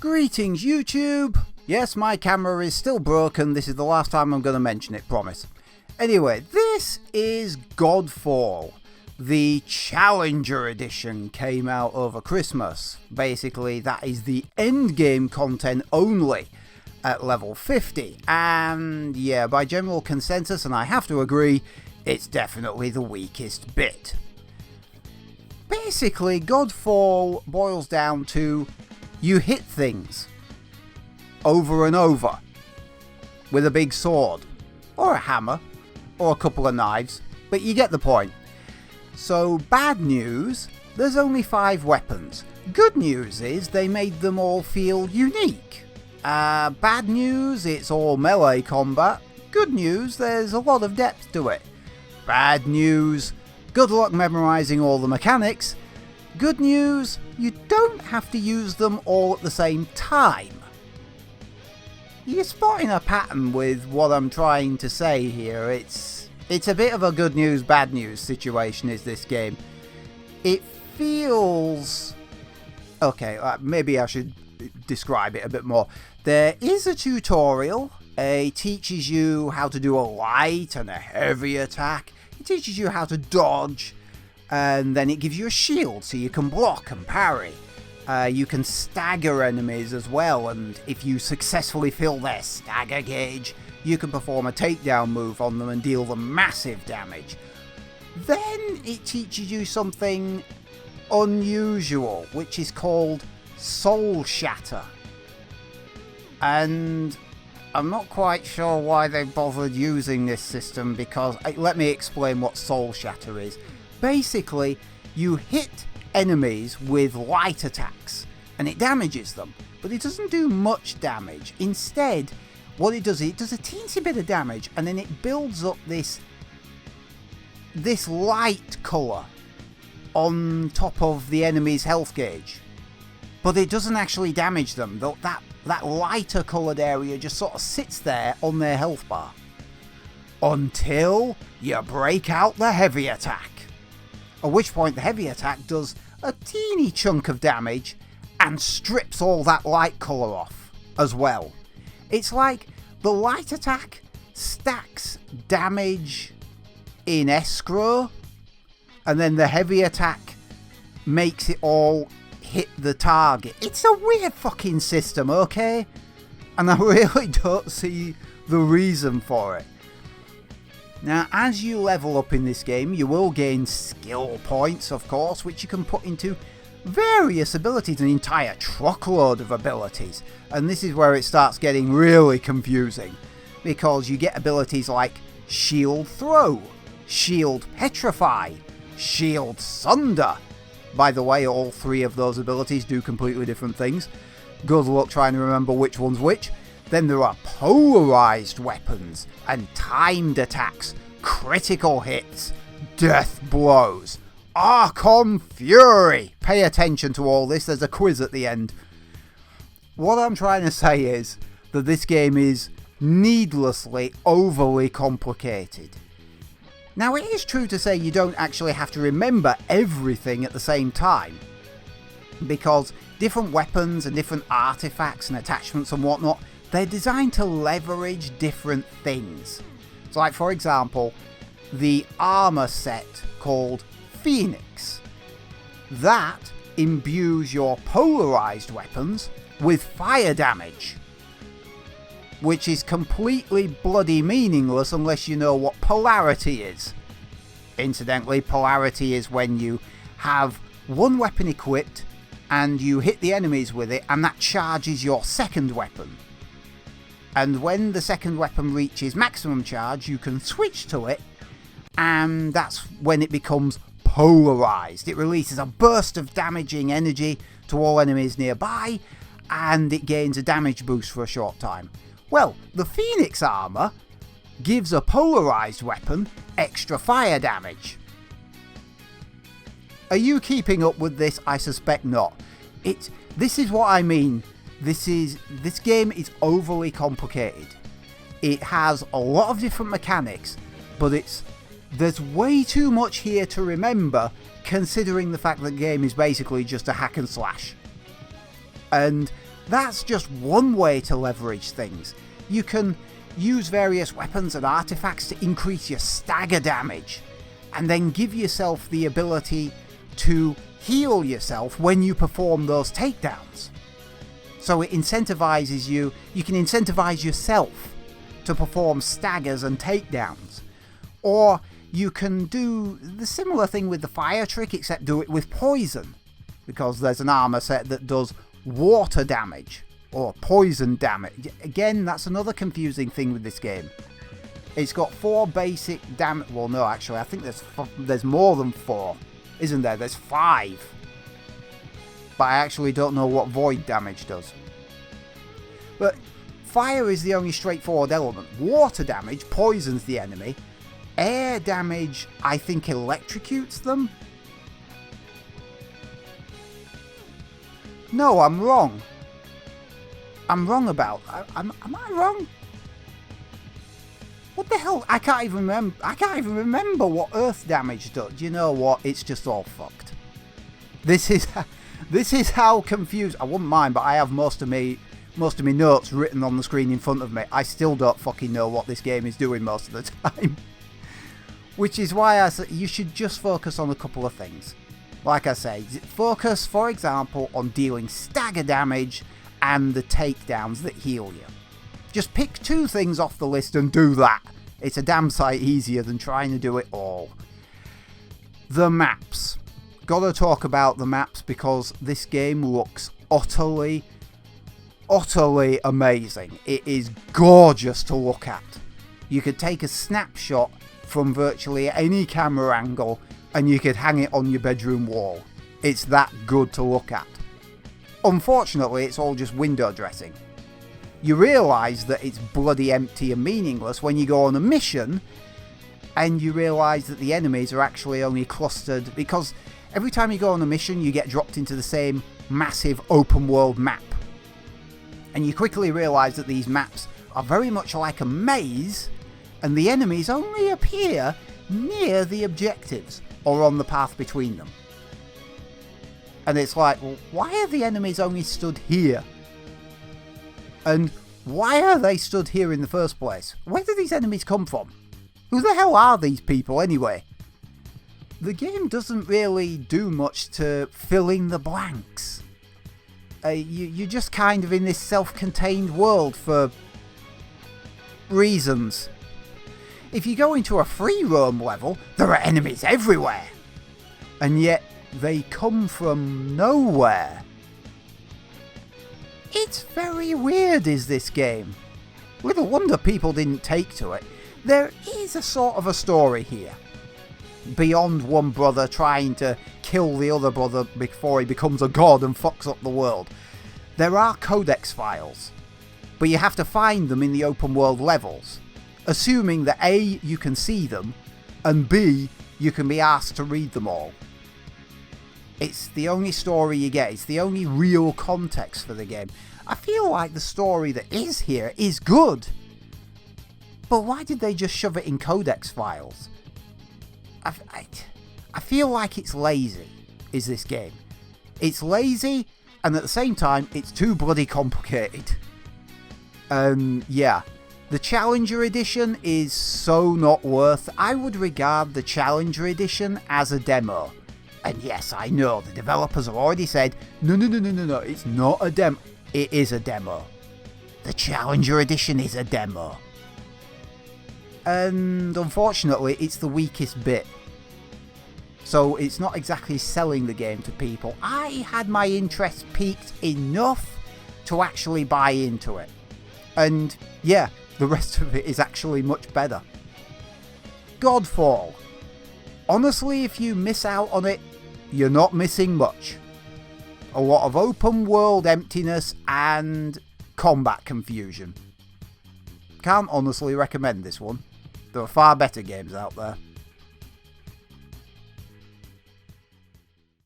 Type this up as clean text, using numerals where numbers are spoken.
Greetings YouTube! Yes, my camera is still broken, this is the last time I'm going to mention it, promise. Anyway, this is Godfall. The Challenger Edition came out over Christmas. Basically, that is the endgame content only at level 50. And yeah, by general consensus, and I have to agree, it's definitely the weakest bit. Basically, Godfall boils down to you hit things over and over with a big sword, or a hammer, or a couple of knives, but you get the point. So bad news, there's only 5 weapons. Good news is they made them all feel unique. Bad news, it's all melee combat. Good news, there's a lot of depth to it. Bad news, good luck memorizing all the mechanics. Good news, you don't have to use them all at the same time. You're spotting a pattern with what I'm trying to say here. It's a bit of a good news, bad news situation is this game. It feels... Okay, maybe I should describe it a bit more. There is a tutorial. It teaches you how to do a light and a heavy attack. It teaches you how to dodge. And then it gives you a shield so you can block and parry. You can stagger enemies as well, and if you successfully fill their stagger gauge, you can perform a takedown move on them and deal them massive damage. Then it teaches you something unusual, which is called Soul Shatter. And I'm not quite sure why they bothered using this system, because let me explain what Soul Shatter is. Basically, you hit enemies with light attacks and it damages them, but it doesn't do much damage. Instead, what it does a teensy bit of damage, and then it builds up this light colour on top of the enemy's health gauge, but it doesn't actually damage them. That lighter coloured area just sort of sits there on their health bar until you break out the heavy attack. At which point the heavy attack does a teeny chunk of damage and strips all that light colour off as well. It's like the light attack stacks damage in escrow, and then the heavy attack makes it all hit the target. It's a weird fucking system, okay? And I really don't see the reason for it. Now, as you level up in this game, you will gain skill points, of course, which you can put into various abilities, an entire truckload of abilities. And this is where it starts getting really confusing, because you get abilities like Shield Throw, Shield Petrify, Shield Sunder. By the way, all 3 of those abilities do completely different things. Good luck trying to remember which one's which. Then there are polarized weapons and timed attacks, critical hits, death blows, Archon Fury. Pay attention to all this, there's a quiz at the end. What I'm trying to say is that this game is needlessly overly complicated. Now, it is true to say you don't actually have to remember everything at the same time, because different weapons and different artifacts and attachments and whatnot, they're designed to leverage different things. So like, for example, the armor set called Phoenix. That imbues your polarized weapons with fire damage, which is completely bloody meaningless unless you know what polarity is. Incidentally, polarity is when you have one weapon equipped and you hit the enemies with it, and that charges your second weapon. And when the second weapon reaches maximum charge, you can switch to it, and that's when it becomes polarized. It releases a burst of damaging energy to all enemies nearby, and it gains a damage boost for a short time. Well, the Phoenix armor gives a polarized weapon extra fire damage. Are you keeping up with this? I suspect not. This is what I mean. This game is overly complicated. It has a lot of different mechanics, but there's way too much here to remember, considering the fact that the game is basically just a hack and slash. And That's just one way to leverage things. You can use various weapons and artifacts to increase your stagger damage, and then give yourself the ability to heal yourself when you perform those takedowns. So it incentivizes you can incentivize yourself to perform staggers and takedowns. Or you can do the similar thing with the fire trick, except do it with poison, because there's an armor set that does water damage or poison damage. Again, that's another confusing thing with this game. It's got 4 basic damage. Well, no, actually, I think there's more than 4, isn't there? There's 5. But I actually don't know what void damage does. But fire is the only straightforward element. Water damage poisons the enemy. Air damage, I think, electrocutes them. No, I'm wrong. I'm wrong about... Am I wrong? What the hell? I can't even remember what earth damage does. Do you know what? It's just all fucked. This is how confused... I wouldn't mind, but I have most of me notes written on the screen in front of me. I still don't fucking know what this game is doing most of the time. Which is why I said you should just focus on a couple of things. Like I say, focus, for example, on dealing stagger damage and the takedowns that heal you. Just pick 2 things off the list and do that. It's a damn sight easier than trying to do it all. The maps. Gotta talk about the maps because this game looks utterly amazing. It is gorgeous to look at. You could take a snapshot from virtually any camera angle and you could hang it on your bedroom wall. It's that good to look at. Unfortunately, it's all just window dressing. You realise that it's bloody empty and meaningless when you go on a mission and you realise that the enemies are actually only clustered, because every time you go on a mission you get dropped into the same massive open world map. And you quickly realise that these maps are very much like a maze, and the enemies only appear near the objectives or on the path between them. And it's like, well, why are the enemies only stood here? And why are they stood here in the first place? Where do these enemies come from? Who the hell are these people anyway? The game doesn't really do much to fill in the blanks. You're just kind of in this self-contained world for reasons. If you go into a free roam level, there are enemies everywhere. And yet they come from nowhere. It's very weird, is this game. Little wonder people didn't take to it. There is a sort of a story here. Beyond one brother trying to kill the other brother before he becomes a god and fucks up the world. There are codex files, but you have to find them in the open world levels, assuming that A, you can see them, and B, you can be asked to read them all. It's the only story you get. It's the only real context for the game. I feel like the story that is here is good. But why did they just shove it in codex files? I feel like it's lazy, is this game. It's lazy, and at the same time, it's too bloody complicated. Yeah. The Challenger Edition is so not worth... I would regard the Challenger Edition as a demo. And yes, I know, the developers have already said, no, it's not a demo. It is a demo. The Challenger Edition is a demo. And unfortunately, it's the weakest bit. So it's not exactly selling the game to people. I had my interest piqued enough to actually buy into it. And yeah, the rest of it is actually much better. Godfall. Honestly, if you miss out on it, you're not missing much. A lot of open world emptiness and combat confusion. Can't honestly recommend this one. There are far better games out there.